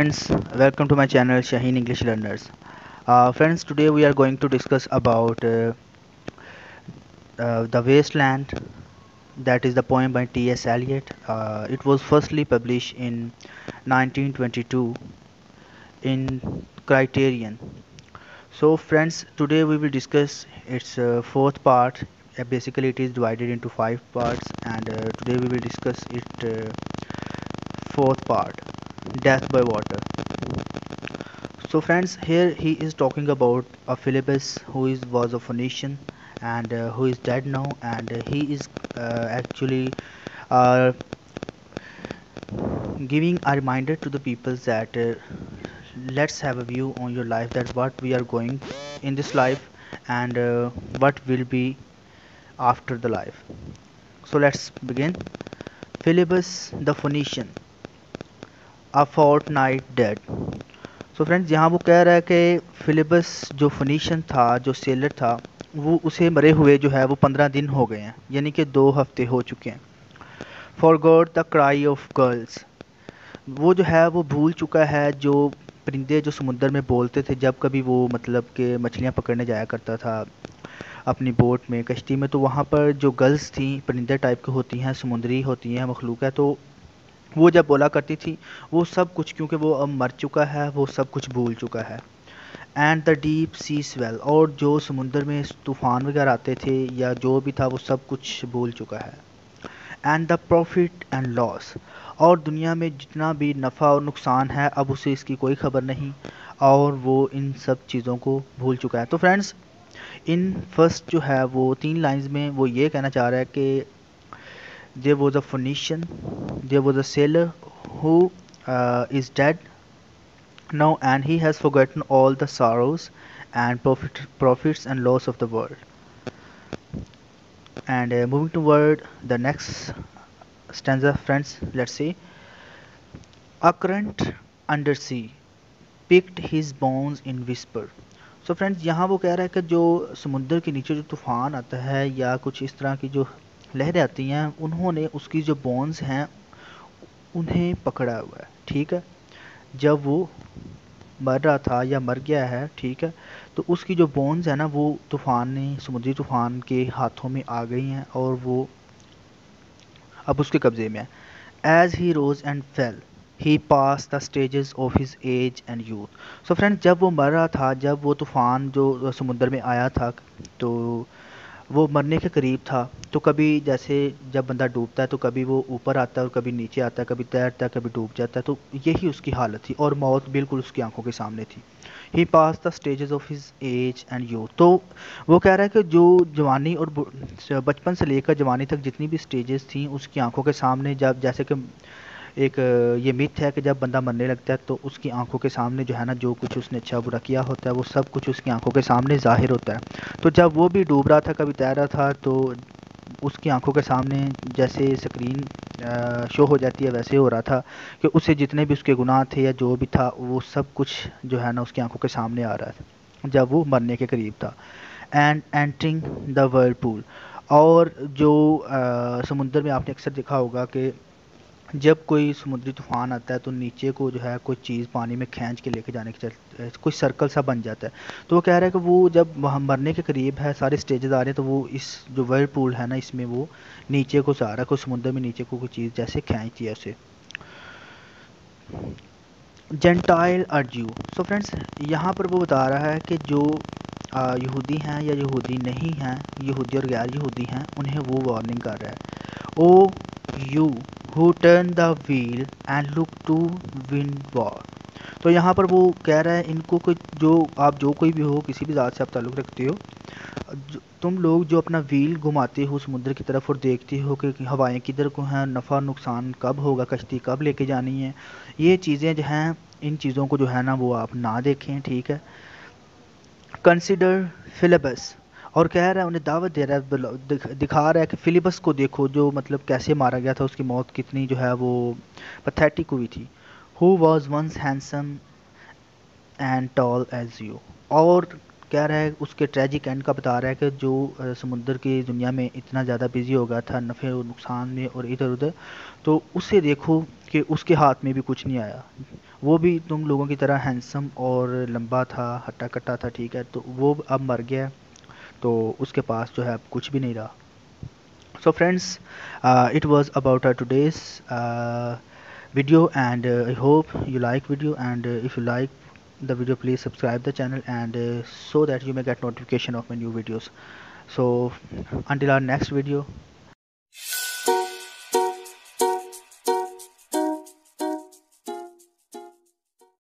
Friends, welcome to my channel Shaheen English Learners. Friends, today we are going to discuss about The Wasteland. That is the poem by T.S. Eliot. It was firstly published in 1922 in Criterion. So, friends, today we will discuss its fourth part. Basically, it is divided into five parts, and today we will discuss its fourth part, Death by Water. So friends, here he is talking about a Philebus who was a Phoenician and who is dead now, and he is actually uh, giving a reminder to the people that let's have a view on your life, that what we are going in this life and what will be after the life. So let's begin. Philebus the Phoenician, a fortnight dead. So friends यहाँ वो कह रहा है कि फिलिबस जो Phoenician था, जो seller था, वो उसे मरे हुए जो है वो 15 दिन हो गए हैं, यानी कि 2 हफ्ते हो चुके हैं. Forgot the cry of girls, वो जो है वो भूल चुका है जो परिंदे जो समुद्र में बोलते थे जब कभी वो मतलब कि मछलियाँ पकड़ने जाया करता था अपनी बोट में, कश्ती में. तो वहाँ पर जो गर्ल्स थी, परिंदे टाइप की होती हैं, समुद्री होती हैं, मखलूक है, तो वो जब बोला करती थी वो सब कुछ, क्योंकि वो अब मर चुका है, वो सब कुछ भूल चुका है. And the deep sea swell, और जो समुद्र में तूफ़ान वगैरह आते थे या जो भी था वो सब कुछ भूल चुका है. And the profit and loss, और दुनिया में जितना भी नफ़ा और नुकसान है अब उसे इसकी कोई खबर नहीं, और वो इन सब चीज़ों को भूल चुका है. तो फ्रेंड्स, इन फर्स्ट जो है वो 3 लाइन्स में वो ये कहना चाह रहा है कि there was a Phoenician, there was a sailor who is dead now, and he has forgotten all the sorrows and profits and loss of the world. And moving toward the next stanza, friends, let's see. A current under sea picked his bones in whisper. So friends, यहाँ वो कह रहा है कि जो समुद्र के नीचे जो तूफ़ान आता है या कुछ इस तरह की जो लहरें आती हैं, उन्होंने उसकी जो बोन्स हैं उन्हें पकड़ा हुआ है. ठीक है, जब वो मर रहा था या मर गया है, ठीक है, तो उसकी जो बोन्स है ना वो तूफ़ान ने, समुद्री तूफ़ान के हाथों में आ गई हैं और वो अब उसके कब्ज़े में है. As he rose and fell he passed the stages of his age and youth. So friend, जब वो मर रहा था, जब वो तूफ़ान जो समुद्र में आया था, तो वो मरने के करीब था, तो कभी जैसे जब बंदा डूबता है तो कभी वो ऊपर आता है और कभी नीचे आता है, कभी तैरता है, कभी डूब जाता है, तो यही उसकी हालत थी और मौत बिल्कुल उसकी आंखों के सामने थी. He passed the stages of his age and youth, तो वो कह रहा है कि जो जवानी और बचपन से लेकर जवानी तक जितनी भी स्टेजेस थी उसकी आंखों के सामने, जब जैसे कि एक ये मिथ है कि जब बंदा मरने लगता है तो उसकी आंखों के सामने जो है ना, जो कुछ उसने अच्छा बुरा किया होता है वो सब कुछ उसकी आंखों के सामने ज़ाहिर होता है. तो जब वो भी डूब रहा था, कभी तैर रहा था, तो उसकी आंखों के सामने जैसे स्क्रीन शो हो जाती है वैसे हो रहा था कि उसे जितने भी उसके गुनाह थे या जो भी था वो सब कुछ जो है ना उसकी आंखों के सामने आ रहा था जब वो मरने के करीब था. एंड एंटरिंग द वर्लपूल, और जो समुद्र में आपने अक्सर देखा होगा कि जब कोई समुद्री तूफान आता है तो नीचे को जो है कोई चीज़ पानी में खींच के लेके जाने की कोई सर्कल सा बन जाता है. तो वो कह रहा है कि वो जब वहाँ मरने के करीब है, सारे स्टेजेस आ रहे हैं, तो वो इस जो वर्लपूल है ना, इसमें वो नीचे को जा रहा है, कोई समुद्र में नीचे को कोई चीज़ जैसे खींचती है उसे. जेंटाइल अर्ज्यू, सो फ्रेंड्स, यहाँ पर वो बता रहा है कि जो यहूदी हैं या यहूदी नहीं हैं, यहूदी और गैर यहूदी हैं, उन्हें वो वार्निंग कर रहा है. Oh you who turn the wheel and look to windward. तो यहाँ पर वो कह रहा है इनको कि जो आप जो कोई भी हो, किसी भी ज़ात से आप ताल्लुक़ रखते हो, तुम लोग जो अपना व्हील घुमाते हो समुद्र की तरफ और देखते हो कि हवाएं किधर को हैं, नफ़ा नुकसान कब होगा, कश्ती कब लेके जानी है, ये चीज़ें जो हैं, इन चीज़ों को जो है ना वो आप ना देखें. ठीक है. कंसिडर फिलिबस, और कह रहा है, उन्हें दावत दे रहा है, दिखा रहा है कि फिलिबस को देखो, जो मतलब कैसे मारा गया था, उसकी मौत कितनी जो है वो पथेटिक हुई थी. Who was once handsome and tall as you, और कह रहा है उसके ट्रेजिक एंड का बता रहा है कि जो समुद्र की दुनिया में इतना ज़्यादा बिजी हो गया था नफ़े और नुकसान में और इधर उधर, तो उसे देखो کہ اس کے ہاتھ میں بھی کچھ نہیں آیا. وہ بھی تم لوگوں کی طرح ہینسم اور لمبا تھا، ہٹا کٹا تھا، ٹھیک ہے، تو وہ اب مر گیا. تو اس کے پاس جو ہے اب کچھ بھی نہیں رہا. So friends, it was about today's video, and I hope you like video, and if you like the video, please subscribe the channel, and so that you may get notification of my new videos. So until our next video,